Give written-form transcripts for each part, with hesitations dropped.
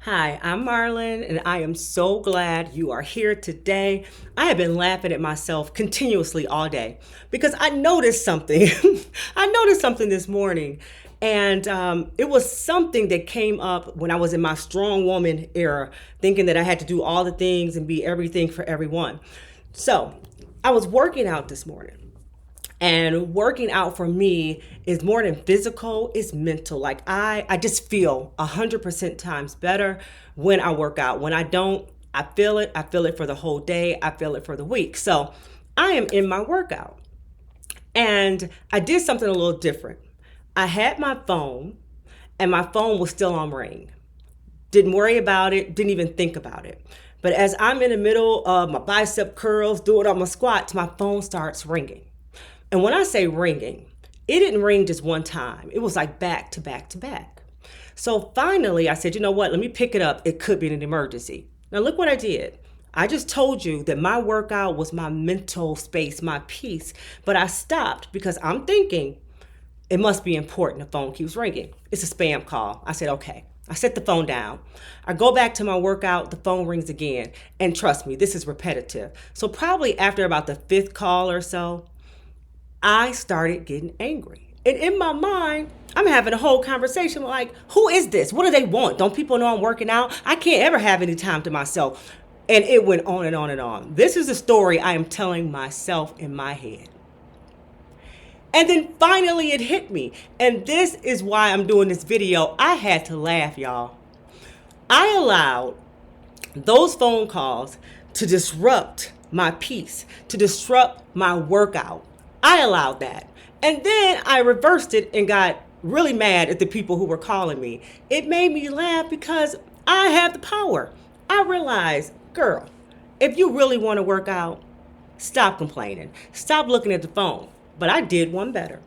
Hi, I'm Marlon, and I am so glad you are here today. I have been laughing at myself continuously all day because I noticed something. I noticed something this morning, and it was something that came up when I was in my strong woman era, thinking that I had to do all the things and be everything for everyone. So I was working out this morning. And working out for me is more than physical, it's mental. Like I just feel 100% times better when I work out. When I don't, I feel it. I feel it for the whole day. I feel it for the week. So I am in my workout and I did something a little different. I had my phone and my phone was still on ring. Didn't worry about it, didn't even think about it. But as I'm in the middle of my bicep curls, doing all my squats, my phone starts ringing. And when I say ringing, it didn't ring just one time. It was like back to back to back. So finally, I said, you know what? Let me pick it up. It could be an emergency. Now, look what I did. I just told you that my workout was my mental space, my peace. But I stopped because I'm thinking it must be important. The phone keeps ringing. It's a spam call. I said, okay. I set the phone down. I go back to my workout, the phone rings again. And trust me, this is repetitive. So probably after about the fifth call or so, I started getting angry. And in my mind, I'm having a whole conversation like, who is this? What do they want? Don't people know I'm working out? I can't ever have any time to myself. And it went on and on and on. This is a story I am telling myself in my head. And then finally it hit me. And this is why I'm doing this video. I had to laugh, y'all. I allowed those phone calls to disrupt my peace, to disrupt my workout. I allowed that. And then I reversed it and got really mad at the people who were calling me. It made me laugh because I have the power. I realized, girl, if you really want to work out, stop complaining. Stop looking at the phone. But I did one better.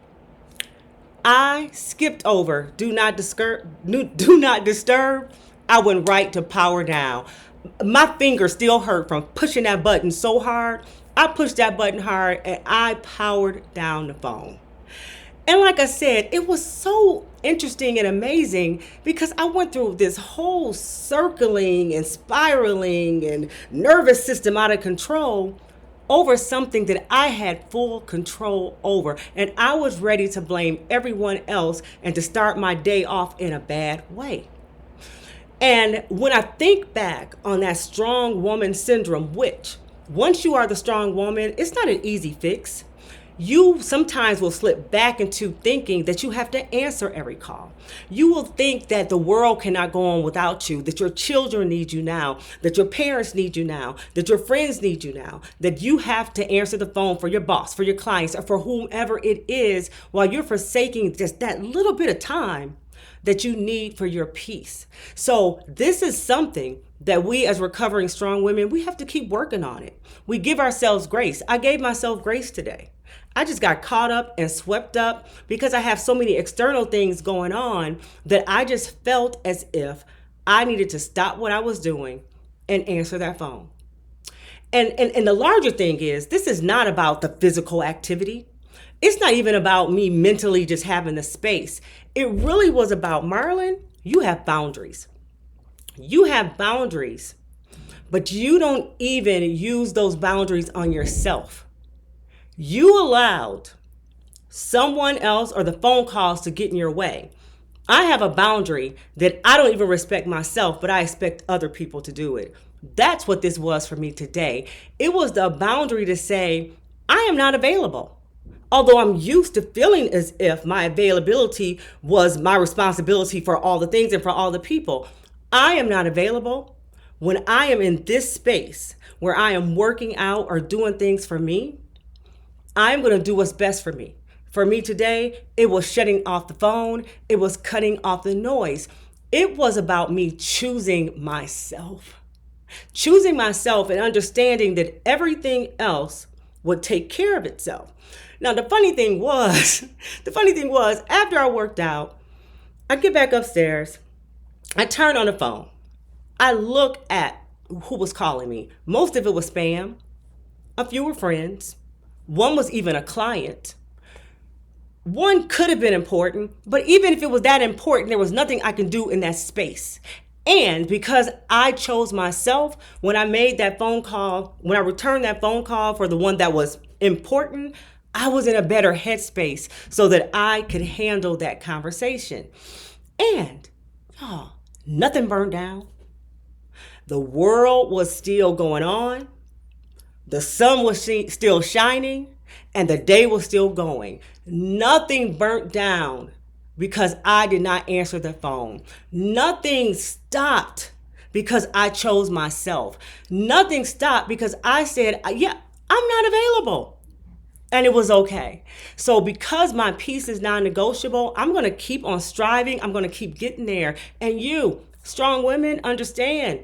I skipped over do not disturb. Do not disturb. I went right to power down. My fingers still hurt from pushing that button so hard. I pushed that button hard and I powered down the phone. And like I said, it was so interesting and amazing because I went through this whole circling and spiraling and nervous system out of control over something that I had full control over. And I was ready to blame everyone else and to start my day off in a bad way. And when I think back on that strong woman syndrome, which once you are the strong woman, it's not an easy fix. You sometimes will slip back into thinking that you have to answer every call. You will think that the world cannot go on without you, that your children need you now, that your parents need you now, that your friends need you now, that you have to answer the phone for your boss, for your clients, or for whomever it is while you're forsaking just that little bit of time that you need for your peace. So this is something that we as recovering strong women, we have to keep working on it. We give ourselves grace. I gave myself grace today. I just got caught up and swept up because I have so many external things going on that I just felt as if I needed to stop what I was doing and answer that phone. And the larger thing is, this is not about the physical activity. It's not even about me mentally just having the space. It really was about, Marlon, you have boundaries. You have boundaries, but you don't even use those boundaries on yourself. You allowed someone else or the phone calls to get in your way. I have a boundary that I don't even respect myself, but I expect other people to do it. That's what this was for me today. It was the boundary to say, I am not available. Although I'm used to feeling as if my availability was my responsibility for all the things and for all the people. I am not available when I am in this space where I am working out or doing things for me. I'm going to do what's best for me. For me today, it was shutting off the phone. It was cutting off the noise. It was about me choosing myself. Choosing myself and understanding that everything else would take care of itself. Now, the funny thing was, after I worked out, I get back upstairs. I turn on the phone. I look at who was calling me. Most of it was spam. A few were friends. One was even a client. One could have been important, but even if it was that important, there was nothing I can do in that space. And because I chose myself, when I made that phone call, when I returned that phone call for the one that was important, I was in a better headspace so that I could handle that conversation. And nothing burned down. The world was still going on. The sun was still shining and the day was still going. Nothing burnt down because I did not answer the phone. Nothing stopped because I chose myself. Nothing stopped because I said, yeah, I'm not available. And it was okay. So because my peace is non-negotiable, I'm going to keep on striving. I'm going to keep getting there. And you, strong women, understand.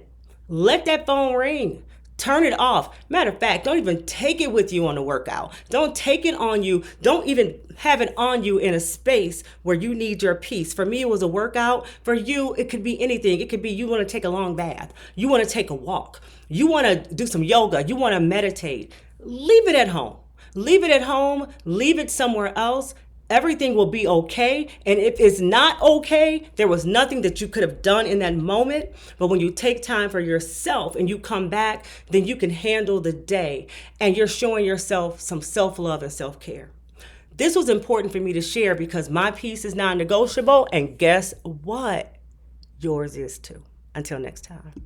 Let that phone ring. Turn it off. Matter of fact, don't even take it with you on the workout. Don't take it on you. Don't even have it on you in a space where you need your peace. For me, it was a workout. For you, it could be anything. It could be you want to take a long bath. You want to take a walk. You want to do some yoga. You want to meditate. Leave it at home. Leave it at home. Leave it somewhere else. Everything will be okay. And if it's not okay, there was nothing that you could have done in that moment. But when you take time for yourself and you come back, then you can handle the day and you're showing yourself some self-love and self-care. This was important for me to share because my peace is non-negotiable. And guess what? Yours is too. Until next time.